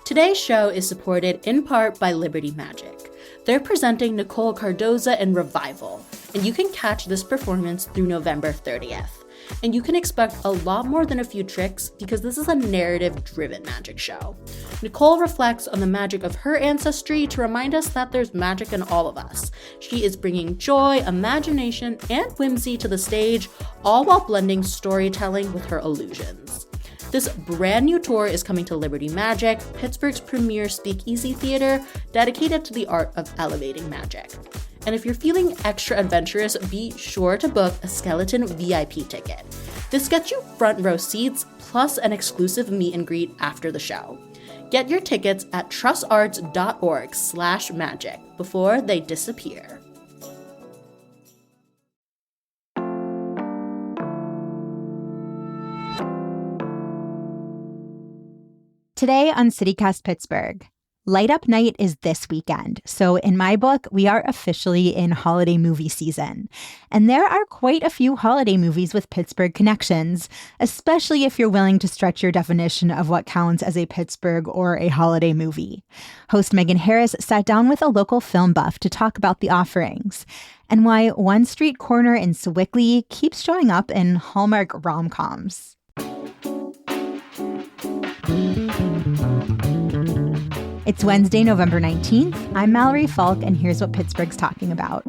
Today's show is supported in part by Liberty Magic. They're presenting Nicole Cardoza in Revival, and you can catch this performance through November 30th. And you can expect a lot more than a few tricks because this is a narrative-driven magic show. Nicole reflects on the magic of her ancestry to remind us that there's magic in all of us. She is bringing joy, imagination, and whimsy to the stage, all while blending storytelling with her illusions. This brand new tour is coming to Liberty Magic, Pittsburgh's premier speakeasy theater dedicated to the art of elevating magic. And if you're feeling extra adventurous, be sure to book a Skeleton VIP ticket. This gets you front row seats plus an exclusive meet and greet after the show. Get your tickets at trustarts.org/magic before they disappear. Today on CityCast Pittsburgh, Light Up Night is this weekend, so in my book, we are officially in holiday movie season. And there are quite a few holiday movies with Pittsburgh connections, especially if you're willing to stretch your definition of what counts as a Pittsburgh or a holiday movie. Host Megan Harris sat down with a local film buff to talk about the offerings, and why One Street Corner in Sewickley keeps showing up in Hallmark rom-coms. It's Wednesday, November 19th. I'm Mallory Falk, and here's what Pittsburgh's talking about.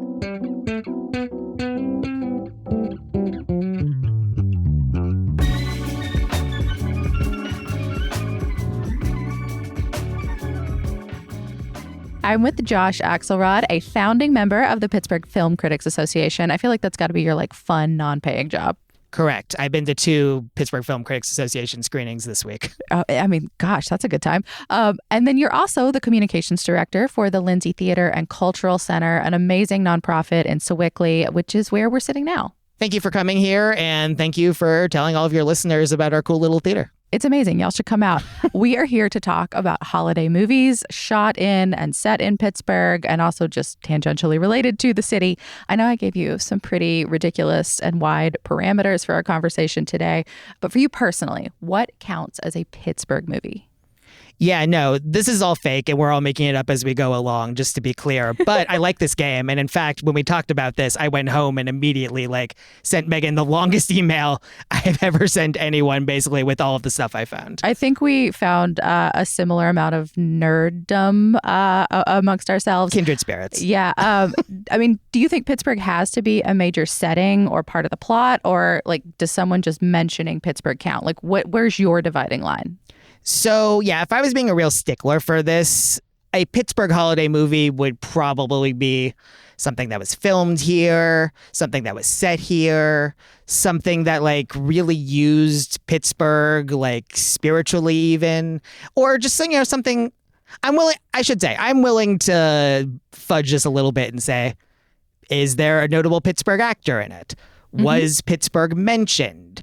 I'm with Josh Axelrod, a founding member of the Pittsburgh Film Critics Association. I feel like that's got to be your fun, non-paying job. Correct. I've been to 2 Pittsburgh Film Critics Association screenings this week. Gosh, that's a good time. And then you're also the communications director for the Lindsay Theater and Cultural Center, an amazing nonprofit in Sewickley, which is where we're sitting now. Thank you for coming here, and thank you for telling all of your listeners about our cool little theater. It's amazing. Y'all should come out. We are here to talk about holiday movies shot in and set in Pittsburgh and also just tangentially related to the city. I know I gave you some pretty ridiculous and wide parameters for our conversation today, but for you personally, what counts as a Pittsburgh movie? Yeah, no, this is all fake and we're all making it up as we go along, just to be clear. But I like this game. And in fact, when we talked about this, I went home and immediately sent Megan the longest email I've ever sent anyone, basically, with all of the stuff I found. I think we found a similar amount of nerddom amongst ourselves. Kindred spirits. Yeah. Do you think Pittsburgh has to be a major setting or part of the plot? Or does someone just mentioning Pittsburgh count? Where's your dividing line? So, yeah, if I was being a real stickler for this, a Pittsburgh holiday movie would probably be something that was filmed here, something that was set here, something that really used Pittsburgh spiritually even, or just something I'm willing to fudge this a little bit and say, is there a notable Pittsburgh actor in it? Mm-hmm. Was Pittsburgh mentioned?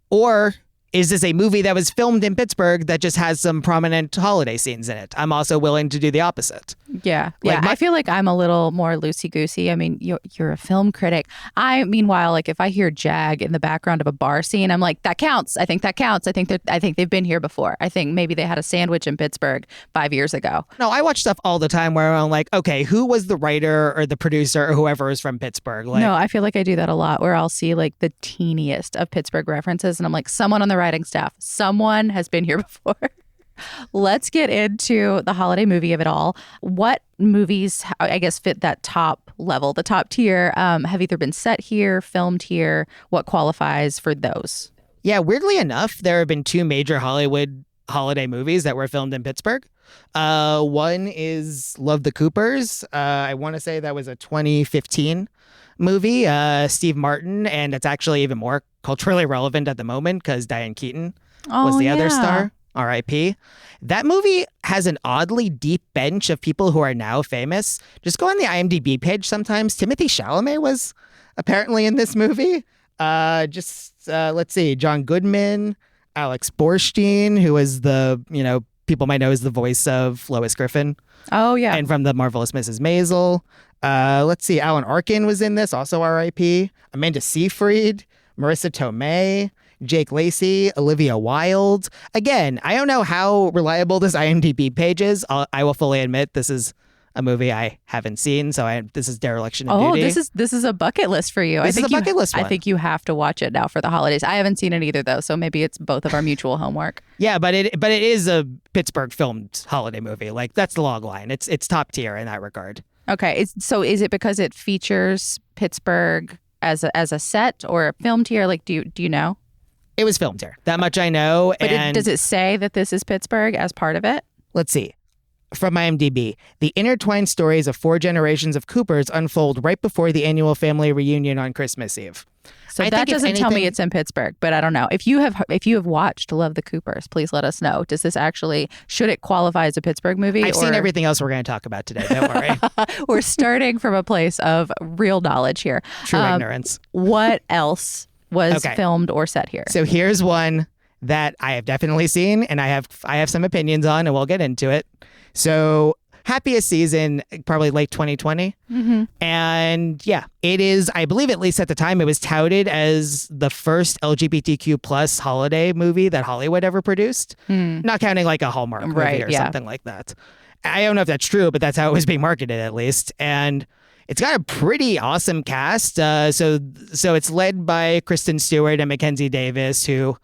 Or is this a movie that was filmed in Pittsburgh that just has some prominent holiday scenes in it? I'm also willing to do the opposite. Yeah. I feel like I'm a little more loosey-goosey. I mean, you're a film critic. Meanwhile, if I hear Jag in the background of a bar scene, I'm like, that counts. I think that counts. I think they've been here before. I think maybe they had a sandwich in Pittsburgh 5 years ago. No, I watch stuff all the time where I'm like, okay, who was the writer or the producer or whoever is from Pittsburgh? No, I feel like I do that a lot where I'll see the teeniest of Pittsburgh references and I'm like, someone on the writing staff, someone has been here before. Let's get into the holiday movie of it all. What movies, I guess, fit that top level, the top tier, have either been set here, filmed here? What qualifies for those? Yeah, weirdly enough, there have been 2 major Hollywood holiday movies that were filmed in Pittsburgh. One is Love the Coopers. I want to say that was a 2015 movie, Steve Martin, and it's actually even more culturally relevant at the moment because Diane Keaton was the other star. R.I.P. That movie has an oddly deep bench of people who are now famous. Just go on the IMDb page sometimes. Timothy Chalamet was apparently in this movie. Let's see, John Goodman, Alex Borstein, who is people might know as the voice of Lois Griffin. Oh, yeah. And from The Marvelous Mrs. Maisel. Let's see, Alan Arkin was in this, also R.I.P. Amanda Seyfried, Marissa Tomei, Jake Lacey, Olivia Wilde. Again, I don't know how reliable this IMDb page is. I will fully admit this is a movie I haven't seen, so this is dereliction of duty. This is a bucket list for you. This is a bucket list one. I think you have to watch it now for the holidays. I haven't seen it either, though, so maybe it's both of our mutual homework. Yeah, but it is a Pittsburgh filmed holiday movie. Like, that's the log line. It's top tier in that regard. Okay, so is it because it features Pittsburgh as a set or filmed here? Like, do you know? It was filmed here. That much I know. But does it say that this is Pittsburgh as part of it? Let's see. From IMDb, the intertwined stories of 4 generations of Coopers unfold right before the annual family reunion on Christmas Eve. So that doesn't tell me it's in Pittsburgh, but I don't know. If you have watched Love the Coopers, please let us know. Does this should it qualify as a Pittsburgh movie? I've seen everything else we're going to talk about today. Don't worry. We're starting from a place of real knowledge here. True ignorance. What else was filmed or set here? So here's one that I have definitely seen, and I have some opinions on, and we'll get into it. So Happiest Season, probably late 2020. Mm-hmm. And yeah, it is, I believe at least at the time, it was touted as the first LGBTQ plus holiday movie that Hollywood ever produced. Not counting like a Hallmark movie or something like that. I don't know if that's true, but that's how it was being marketed at least. And it's got a pretty awesome cast. So it's led by Kristen Stewart and Mackenzie Davis, who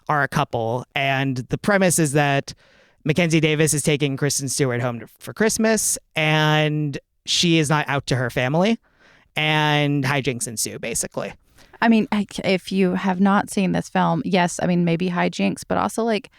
are a couple. And the premise is that Mackenzie Davis is taking Kristen Stewart home for Christmas, and she is not out to her family, and hijinks ensue, basically. I mean, if you have not seen this film, yes, I mean, maybe hijinks, but also, like,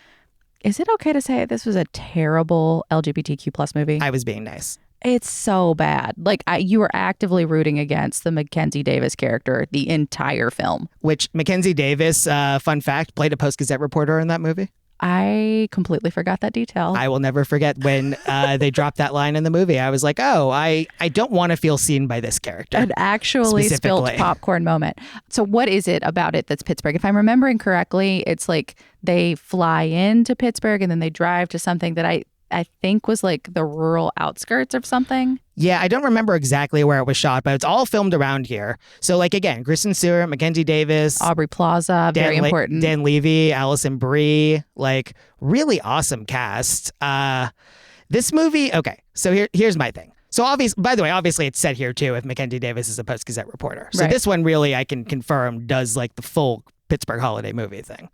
is it okay to say this was a terrible LGBTQ plus movie? I was being nice. It's so bad. Like, you were actively rooting against the Mackenzie Davis character the entire film. Which Mackenzie Davis, fun fact, played a Post-Gazette reporter in that movie. I completely forgot that detail. I will never forget when they dropped that line in the movie. I was like, oh, I don't want to feel seen by this character. An actually spilled popcorn moment. So what is it about it that's Pittsburgh? If I'm remembering correctly, it's like they fly into Pittsburgh and then they drive to something that I think was like the rural outskirts of something. Yeah, I don't remember exactly where it was shot, but it's all filmed around here. So, like, again, Kristen Stewart, Mackenzie Davis, Aubrey Plaza, very important. Dan Levy, Allison Brie, like, really awesome cast. This movie, okay, so here's my thing. So, obviously, it's set here, too, if Mackenzie Davis is a Post-Gazette reporter. So this one really, I can confirm, does, like, the full Pittsburgh holiday movie thing.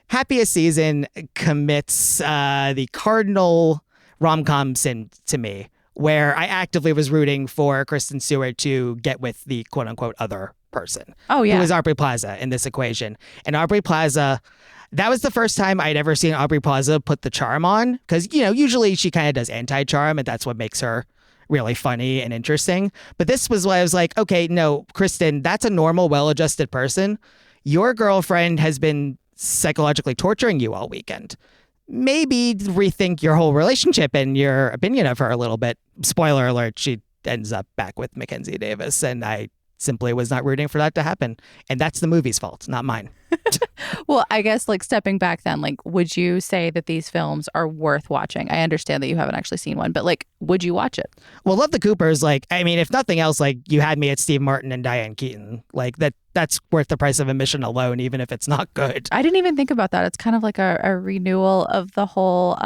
Happiest Season commits the cardinal rom-com sin to me, where I actively was rooting for Kristen Stewart to get with the quote-unquote other person. Oh, yeah. Who was Aubrey Plaza in this equation. And Aubrey Plaza, that was the first time I'd ever seen Aubrey Plaza put the charm on. Because, usually she kind of does anti-charm, and that's what makes her really funny and interesting. But this was why I was like, okay, no, Kristen, that's a normal, well-adjusted person. Your girlfriend has been psychologically torturing you all weekend. Maybe rethink your whole relationship and your opinion of her a little bit. Spoiler alert, she ends up back with Mackenzie Davis, and I simply was not rooting for that to happen. And that's the movie's fault, not mine. Well, I guess, like, stepping back then, like, would you say that these films are worth watching? I understand that you haven't actually seen one, but, like, would you watch it? Well, Love the Coopers, like, I mean, if nothing else, like, you had me at Steve Martin and Diane Keaton. Like, that's worth the price of admission alone, even if it's not good. I didn't even think about that. It's kind of like a renewal of the whole,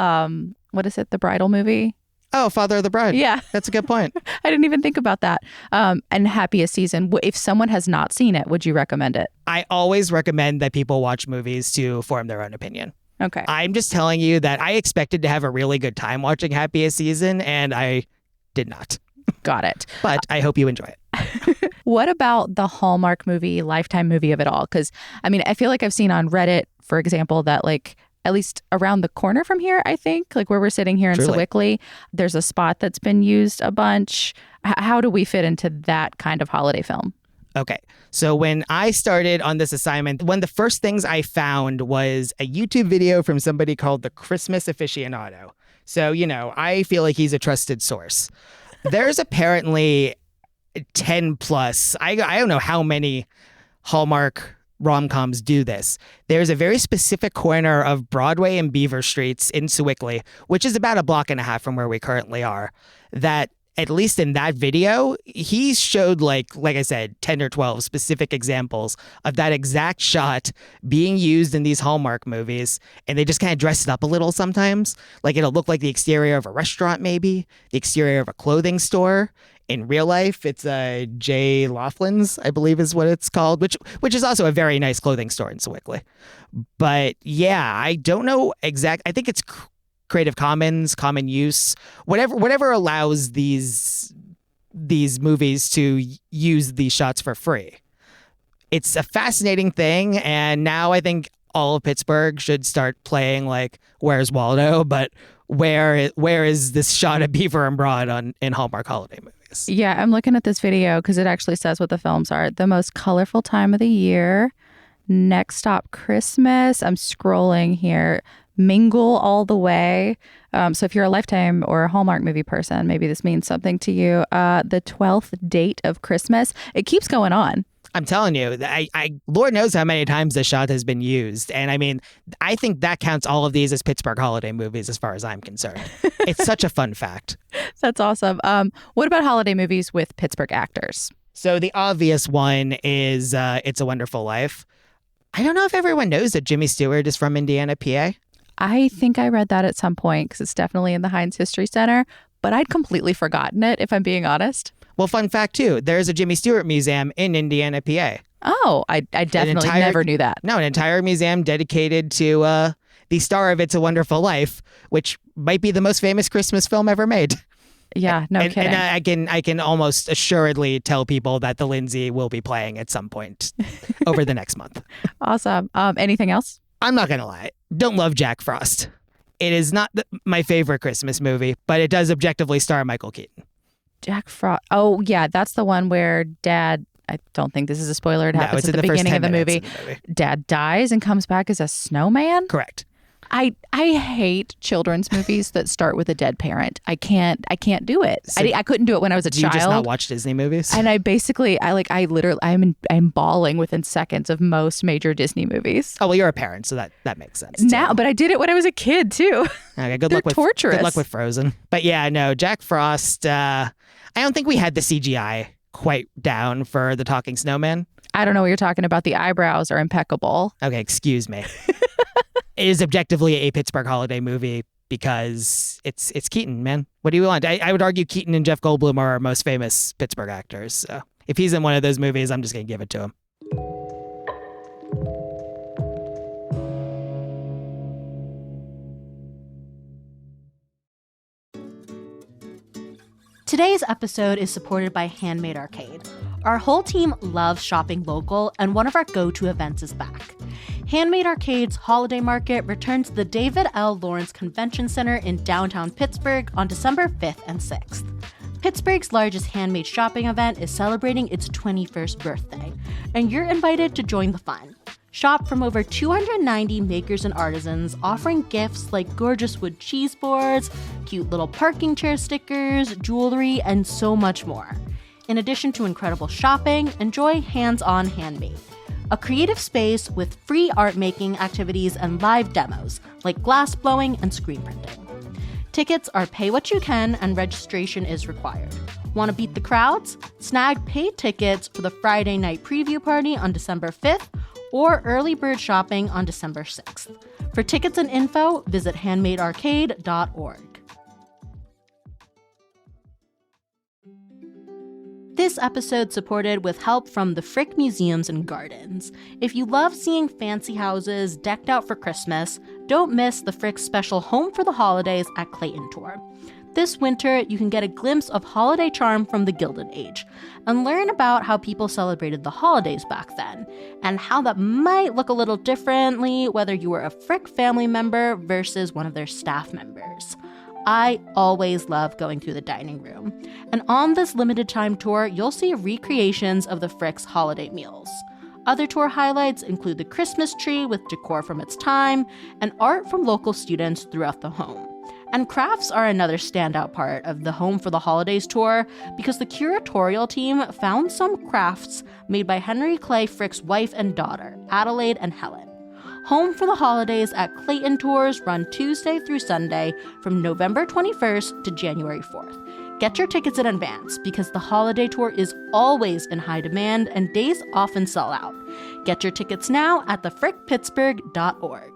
what is it, the bridal movie? Oh, Father of the Bride. Yeah. That's a good point. I didn't even think about that. And Happiest Season, if someone has not seen it, would you recommend it? I always recommend that people watch movies to form their own opinion. Okay. I'm just telling you that I expected to have a really good time watching Happiest Season, and I did not. Got it. But I hope you enjoy it. What about the Hallmark movie, Lifetime movie of it all? Because, I mean, I feel like I've seen on Reddit, for example, that, like, at least around the corner from here, I think, like where we're sitting here in Sewickley, there's a spot that's been used a bunch. How do we fit into that kind of holiday film? Okay. So when I started on this assignment, one of the first things I found was a YouTube video from somebody called the Christmas Aficionado. So, I feel like he's a trusted source. There's apparently 10 plus, I don't know how many Hallmark rom-coms do this. There's a very specific corner of Broadway and Beaver Streets in Sewickley, which is about a block and a half from where we currently are, that at least in that video, he showed like I said, 10 or 12 specific examples of that exact shot being used in these Hallmark movies. And they just kind of dress it up a little sometimes. Like it'll look like the exterior of a restaurant, maybe the exterior of a clothing store. In real life, it's J. Laughlin's, I believe is what it's called, which is also a very nice clothing store in Sewickley. But yeah, I don't know I think it's Creative Commons, common use, whatever allows these movies to use these shots for free. It's a fascinating thing, and now I think all of Pittsburgh should start playing like Where's Waldo, but where is this shot of Beaver and Broad in Hallmark holiday movies? Yeah, I'm looking at this video because it actually says what the films are. The most colorful time of the year, Next Stop Christmas. I'm scrolling here. Mingle All the Way. So if you're a Lifetime or a Hallmark movie person, maybe this means something to you. The 12th Date of Christmas. It keeps going on. I'm telling you, Lord knows how many times this shot has been used. And I mean, I think that counts all of these as Pittsburgh holiday movies as far as I'm concerned. It's such a fun fact. That's awesome. What about holiday movies with Pittsburgh actors? So the obvious one is It's a Wonderful Life. I don't know if everyone knows that Jimmy Stewart is from Indiana, PA. I think I read that at some point because it's definitely in the Heinz History Center, but I'd completely forgotten it, if I'm being honest. Well, fun fact, too, there's a Jimmy Stewart museum in Indiana, PA. Oh, I definitely never knew that. No, an entire museum dedicated to the star of It's a Wonderful Life, which might be the most famous Christmas film ever made. Yeah, no kidding. And I can almost assuredly tell people that the Lindsay will be playing at some point over the next month. Awesome. Anything else? I'm not going to lie. Don't love Jack Frost. It is not my favorite Christmas movie, but it does objectively star Michael Keaton. Jack Frost. Oh, yeah. That's the one where Dad, I don't think this is a spoiler. It happens at the beginning of the movie. Dad dies and comes back as a snowman. Correct. I hate children's movies that start with a dead parent. I can't do it. So I couldn't do it when I was a child. You just not watch Disney movies? And I'm bawling within seconds of most major Disney movies. Oh, well, you're a parent, so that makes sense. Now, but I did it when I was a kid too. Okay, They're torturous. Good luck with Frozen. But yeah, no, Jack Frost, I don't think we had the CGI quite down for the talking snowman. I don't know what you're talking about. The eyebrows are impeccable. Okay, excuse me. It is objectively a Pittsburgh holiday movie because it's Keaton, man. What do you want? I would argue Keaton and Jeff Goldblum are our most famous Pittsburgh actors. So if he's in one of those movies, I'm just going to give it to him. Today's episode is supported by Handmade Arcade. Our whole team loves shopping local, and one of our go-to events is back. Handmade Arcade's Holiday Market returns to the David L. Lawrence Convention Center in downtown Pittsburgh on December 5th and 6th. Pittsburgh's largest handmade shopping event is celebrating its 21st birthday, and you're invited to join the fun. Shop from over 290 makers and artisans offering gifts like gorgeous wood cheese boards, cute little parking chair stickers, jewelry, and so much more. In addition to incredible shopping, enjoy hands-on handmade, a creative space with free art-making activities and live demos like glass blowing and screen printing. Tickets are pay what you can and registration is required. Want to beat the crowds? Snag paid tickets for the Friday night preview party on December 5th or early bird shopping on December 6th. For tickets and info, visit handmadearcade.org. This episode supported with help from the Frick Museums and Gardens. If you love seeing fancy houses decked out for Christmas, don't miss the Frick's special Home for the Holidays at Clayton Tour. This winter, you can get a glimpse of holiday charm from the Gilded Age and learn about how people celebrated the holidays back then and how that might look a little differently whether you were a Frick family member versus one of their staff members. I always love going through the dining room. And on this limited time tour, you'll see recreations of the Frick's holiday meals. Other tour highlights include the Christmas tree with decor from its time and art from local students throughout the home. And crafts are another standout part of the Home for the Holidays tour because the curatorial team found some crafts made by Henry Clay Frick's wife and daughter, Adelaide and Helen. Home for the Holidays at Clayton Tours run Tuesday through Sunday from November 21st to January 4th. Get your tickets in advance because the holiday tour is always in high demand and days often sell out. Get your tickets now at thefrickpittsburgh.org.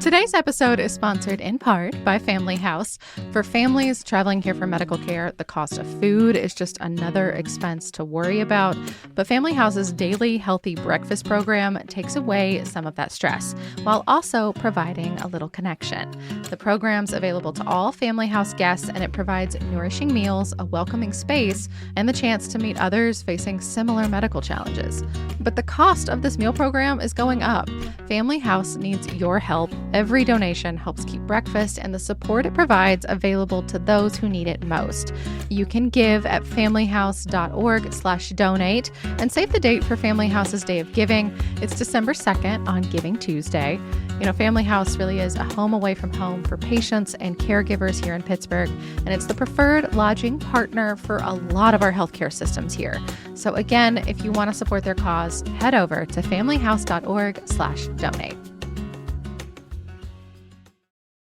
Today's episode is sponsored in part by Family House. For families traveling here for medical care, the cost of food is just another expense to worry about. But Family House's daily healthy breakfast program takes away some of that stress, while also providing a little connection. The program's available to all Family House guests, and it provides nourishing meals, a welcoming space, and the chance to meet others facing similar medical challenges. But the cost of this meal program is going up. Family House needs your help. Every donation helps keep breakfast and the support it provides available to those who need it most. You can give at familyhouse.org/donate and save the date for Family House's Day of Giving. It's December 2nd on Giving Tuesday. You know, Family House really is a home away from home for patients and caregivers here in Pittsburgh, and it's the preferred lodging partner for a lot of our healthcare systems here. So again, if you want to support their cause, head over to familyhouse.org/donate.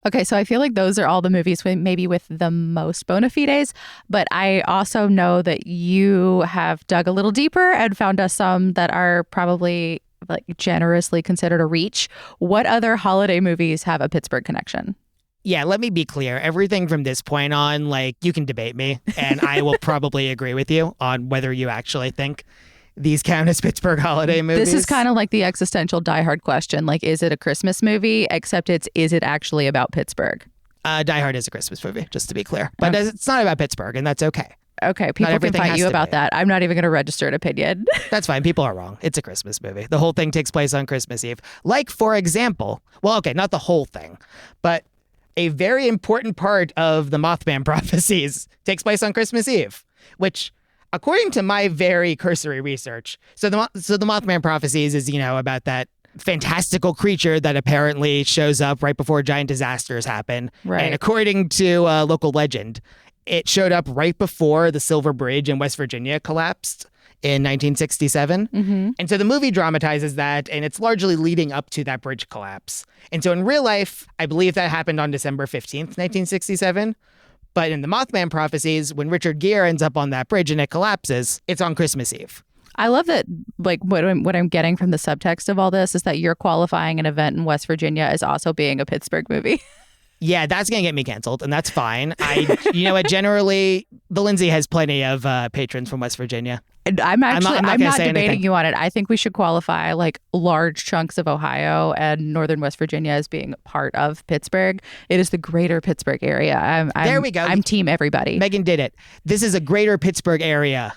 Okay, so I feel like those are all the movies maybe with the most bona fides, but I also know that you have dug a little deeper and found us some that are probably like generously considered a reach. What other holiday movies have a Pittsburgh connection? Yeah, let me be clear. Everything from this point on, like, you can debate me, and I will probably agree with you on whether you actually think these count as Pittsburgh holiday movies. This is kind of like the existential Die Hard question. Like, is it a Christmas movie? Except is it actually about Pittsburgh? Die Hard is a Christmas movie, just to be clear. But it's not about Pittsburgh, and that's okay. Okay, people can fight you about that. I'm not even going to register an opinion. That's fine. People are wrong. It's a Christmas movie. The whole thing takes place on Christmas Eve. Like, for example, well, okay, not the whole thing, but a very important part of the Mothman prophecies takes place on Christmas Eve, which, according to my very cursory research, so the Mothman prophecies is, about that fantastical creature that apparently shows up right before giant disasters happen. Right. And according to local legend, it showed up right before the Silver Bridge in West Virginia collapsed in 1967. Mm-hmm. And so the movie dramatizes that, and it's largely leading up to that bridge collapse. And so in real life, I believe that happened on December 15th, 1967. But in the Mothman prophecies, when Richard Gere ends up on that bridge and it collapses, it's on Christmas Eve. I love that, like, what I'm getting from the subtext of all this is that you're qualifying an event in West Virginia as also being a Pittsburgh movie. Yeah, that's going to get me canceled, and that's fine. Generally, the Lindsay has plenty of patrons from West Virginia. And I'm not debating anything. you on it. I think we should qualify like large chunks of Ohio and northern West Virginia as being part of Pittsburgh. It is the greater Pittsburgh area. There we go. I'm team everybody. Megan did it. This is a greater Pittsburgh area.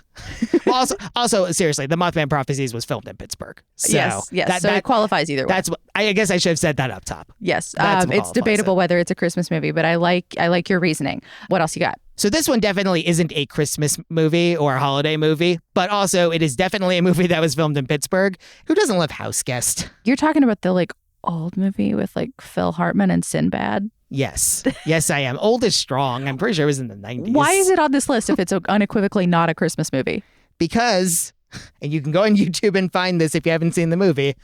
Well, also, seriously, the Mothman Prophecies was filmed in Pittsburgh. So yes. So it qualifies either way. That's what I guess I should have said that up top. Yes, it's debatable whether it's a Christmas movie, but I like your reasoning. What else you got? So this one definitely isn't a Christmas movie or a holiday movie, but also it is definitely a movie that was filmed in Pittsburgh. Who doesn't love House Guest? You're talking about the like old movie with like Phil Hartman and Sinbad? Yes. Yes, I am. Old is strong. I'm pretty sure it was in the 90s. Why is it on this list if it's unequivocally not a Christmas movie? Because, and you can go on YouTube and find this if you haven't seen the movie,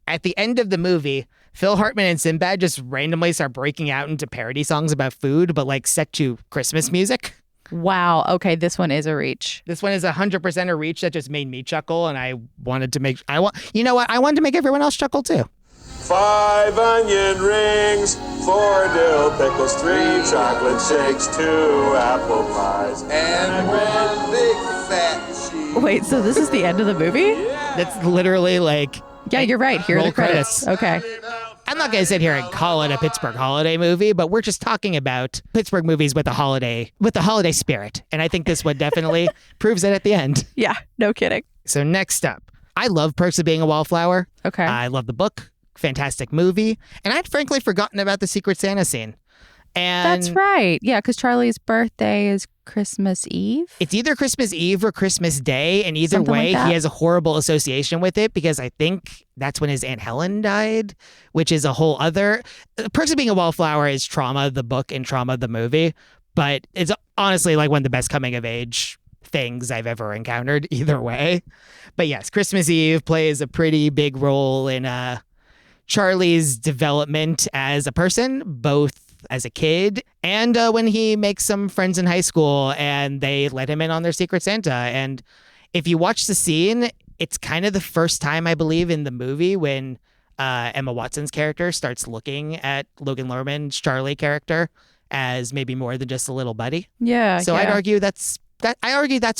at the end of the movie, Phil Hartman and Sinbad just randomly start breaking out into parody songs about food, but like set to Christmas music. Wow. Okay, this one is a reach. This one is 100% a reach that just made me chuckle, and I wanted to make wanted to make everyone else chuckle too. 5 onion rings, 4 dill pickles, 3 chocolate shakes, 2 apple pies, and 1 big fat cheese. Wait, so this is the end of the movie? That's literally like... Yeah, you're right. Here are the credits. Okay. I'm not going to sit here and call it a Pittsburgh holiday movie, but we're just talking about Pittsburgh movies with the holiday spirit. And I think this one definitely proves it at the end. Yeah, no kidding. So next up, I love Perks of Being a Wallflower. Okay. I love the book. Fantastic movie. And I'd frankly forgotten about the Secret Santa scene. And that's right. Yeah, because Charlie's birthday is Christmas Eve. It's either Christmas Eve or Christmas Day. And either Something way, like he has a horrible association with it because I think that's when his Aunt Helen died, which is a whole other... Perks of Being a Wallflower is trauma, the book, and trauma, the movie. But it's honestly like one of the best coming of age things I've ever encountered either way. But yes, Christmas Eve plays a pretty big role in Charlie's development as a person, both as a kid, and when he makes some friends in high school and they let him in on their Secret Santa. And if you watch the scene, it's kind of the first time, I believe, in the movie when Emma Watson's character starts looking at Logan Lerman's Charlie character as maybe more than just a little buddy. Yeah. So I'd argue that's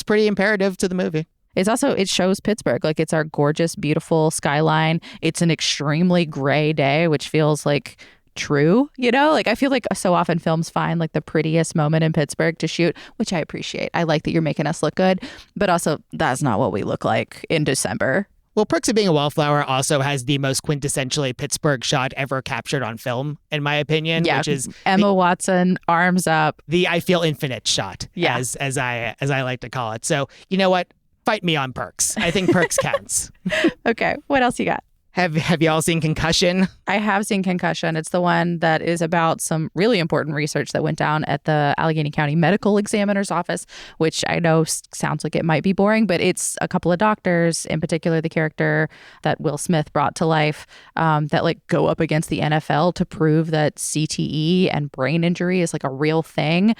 pretty imperative to the movie. It's also, it shows Pittsburgh. Like, it's our gorgeous, beautiful skyline. It's an extremely gray day, which feels like true, you know? Like, I feel like so often films find like the prettiest moment in Pittsburgh to shoot, which I appreciate. I like that you're making us look good, but also that's not what we look like in December. Well, Perks of Being a Wallflower also has the most quintessentially Pittsburgh shot ever captured on film, in my opinion, which is Emma Watson, arms up. The I Feel Infinite shot, as I like to call it. So, you know what? Fight me on Perks. I think Perks counts. Okay, what else you got? Have you all seen Concussion? I have seen Concussion. It's the one that is about some really important research that went down at the Allegheny County Medical Examiner's Office, which I know sounds like it might be boring, but it's a couple of doctors, in particular the character that Will Smith brought to life, that like go up against the NFL to prove that CTE and brain injury is like a real thing,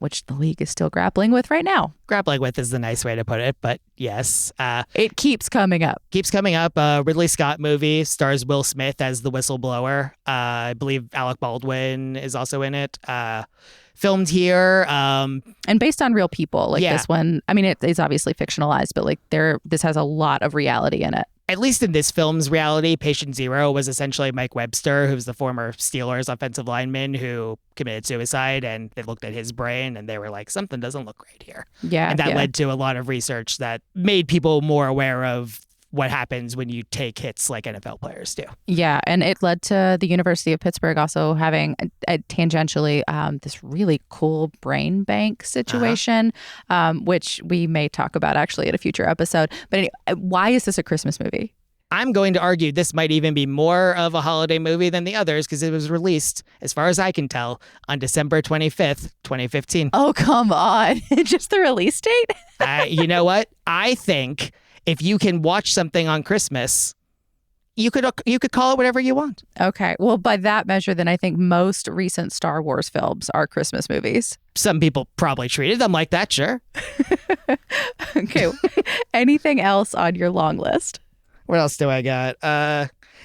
which the league is still grappling with right now. Grappling with is the nice way to put it, but yes. It keeps coming up. Ridley Scott movie stars Will Smith as the whistleblower. I believe Alec Baldwin is also in it. Filmed here. And based on real people. Like this one, I mean, it is obviously fictionalized, but like this has a lot of reality in it. At least in this film's reality, Patient Zero was essentially Mike Webster, who's the former Steelers offensive lineman who committed suicide, and they looked at his brain and they were like, something doesn't look right here. Yeah. And that led to a lot of research that made people more aware of what happens when you take hits like NFL players do. Yeah, and it led to the University of Pittsburgh also having tangentially this really cool brain bank situation, which we may talk about actually in a future episode. But anyway, why is this a Christmas movie? I'm going to argue this might even be more of a holiday movie than the others because it was released, as far as I can tell, on December 25th, 2015. Oh, come on. Just the release date? You know what? I think if you can watch something on Christmas, you could call it whatever you want. Okay. Well, by that measure, then I think most recent Star Wars films are Christmas movies. Some people probably treated them like that, sure. Okay. Anything else on your long list? What else do I got?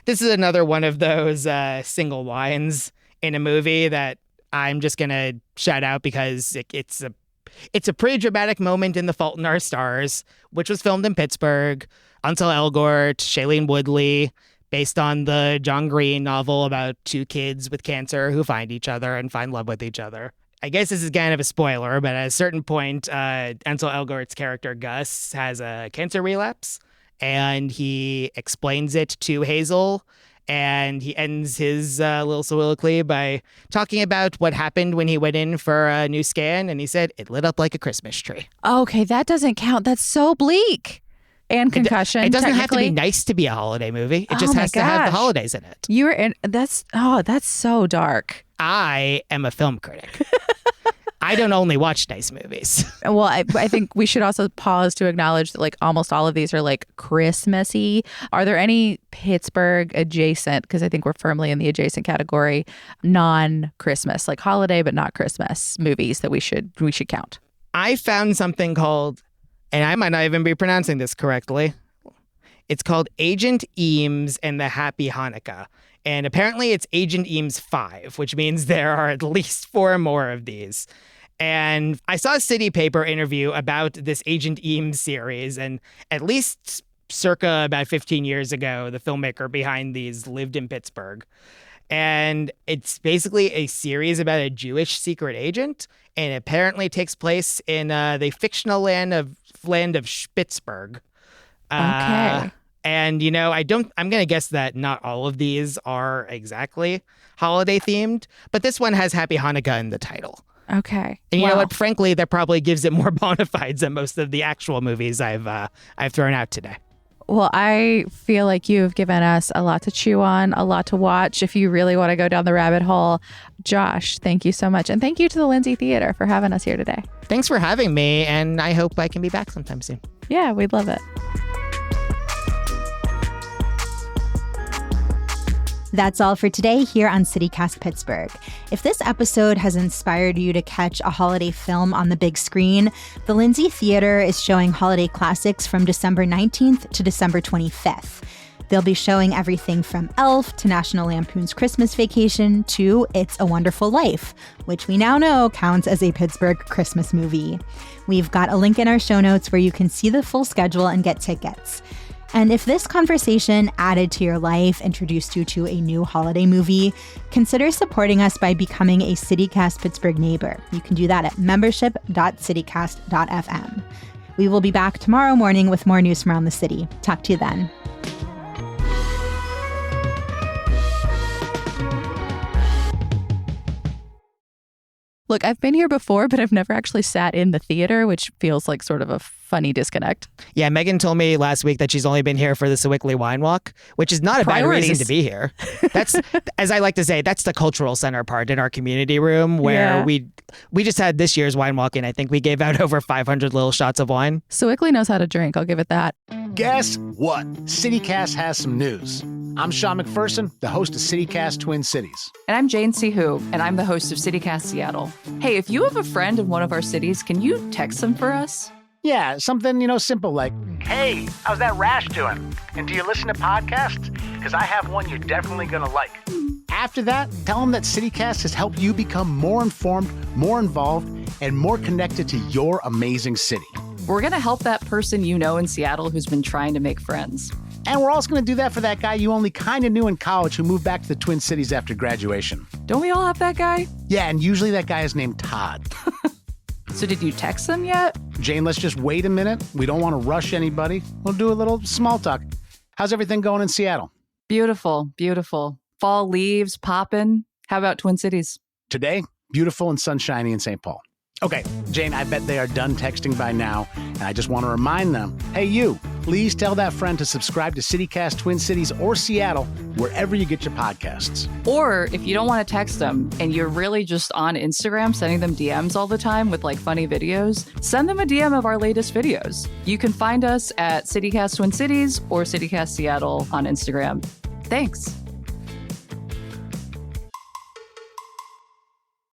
This is another one of those single lines in a movie that I'm just going to shout out because it's a pretty dramatic moment in The Fault in Our Stars, which was filmed in Pittsburgh. Ansel Elgort, Shailene Woodley, based on the John Green novel about two kids with cancer who find each other and find love with each other. I guess this is kind of a spoiler, but at a certain point, Ansel Elgort's character Gus has a cancer relapse, and he explains it to Hazel. And he ends his little soliloquy by talking about what happened when he went in for a new scan. And he said, it lit up like a Christmas tree. Okay, that doesn't count. That's so bleak. And Concussion. It doesn't have to be nice to be a holiday movie. It just has to have the holidays in it. That's so dark. I am a film critic. I don't only watch nice movies. Well, I think we should also pause to acknowledge that like almost all of these are like Christmassy. Are there any Pittsburgh adjacent, because I think we're firmly in the adjacent category, non-Christmas, like holiday but not Christmas movies that we should count? I found something called, and I might not even be pronouncing this correctly, it's called Agent Eames and the Happy Hanukkah. And apparently it's Agent Eames 5, which means there are at least 4 more of these. And I saw a City Paper interview about this Agent Eames series, and at least circa about 15 years ago, the filmmaker behind these lived in Pittsburgh. And it's basically a series about a Jewish secret agent, and it apparently takes place in the fictional land of Spitzberg. Okay. And, you know, I'm going to guess that not all of these are exactly holiday themed, but this one has Happy Hanukkah in the title. Okay. And you know what? Frankly, that probably gives it more bona fides than most of the actual movies I've thrown out today. Well, I feel like you've given us a lot to chew on, a lot to watch if you really want to go down the rabbit hole. Josh, thank you so much. And thank you to the Lindsay Theater for having us here today. Thanks for having me, and I hope I can be back sometime soon. Yeah, we'd love it. That's all for today here on CityCast Pittsburgh. If this episode has inspired you to catch a holiday film on the big screen, the Lindsay Theater is showing holiday classics from December 19th to December 25th. They'll be showing everything from Elf to National Lampoon's Christmas Vacation to It's a Wonderful Life, which we now know counts as a Pittsburgh Christmas movie. We've got a link in our show notes where you can see the full schedule and get tickets. And if this conversation added to your life, introduced you to a new holiday movie, consider supporting us by becoming a CityCast Pittsburgh neighbor. You can do that at membership.citycast.fm. We will be back tomorrow morning with more news from around the city. Talk to you then. Look, I've been here before, but I've never actually sat in the theater, which feels like sort of a funny disconnect. Yeah, Megan told me last week that she's only been here for the Sewickley Wine Walk, which is not a bad reason to be here. That's, as I like to say, that's the cultural center part in our community room where we just had this year's wine walk, and I think we gave out over 500 little shots of wine. Sewickley knows how to drink. I'll give it that. Guess what? CityCast has some news. I'm Sean McPherson, the host of CityCast Twin Cities. And I'm Jane Sihu, and I'm the host of CityCast Seattle. Hey, if you have a friend in one of our cities, can you text them for us? Yeah, something, simple like, hey, how's that rash doing? And do you listen to podcasts? Because I have one you're definitely going to like. After that, tell them that CityCast has helped you become more informed, more involved, and more connected to your amazing city. We're going to help that person you know in Seattle who's been trying to make friends. And we're also going to do that for that guy you only kind of knew in college who moved back to the Twin Cities after graduation. Don't we all have that guy? Yeah, and usually that guy is named Todd. So did you text them yet? Jane, let's just wait a minute. We don't want to rush anybody. We'll do a little small talk. How's everything going in Seattle? Beautiful, beautiful. Fall leaves popping. How about Twin Cities? Today, beautiful and sunshiny in St. Paul. Okay, Jane, I bet they are done texting by now, and I just want to remind them, hey, you, please tell that friend to subscribe to CityCast Twin Cities or Seattle, wherever you get your podcasts. Or if you don't want to text them and you're really just on Instagram sending them DMs all the time with like funny videos, send them a DM of our latest videos. You can find us at CityCast Twin Cities or CityCast Seattle on Instagram. Thanks.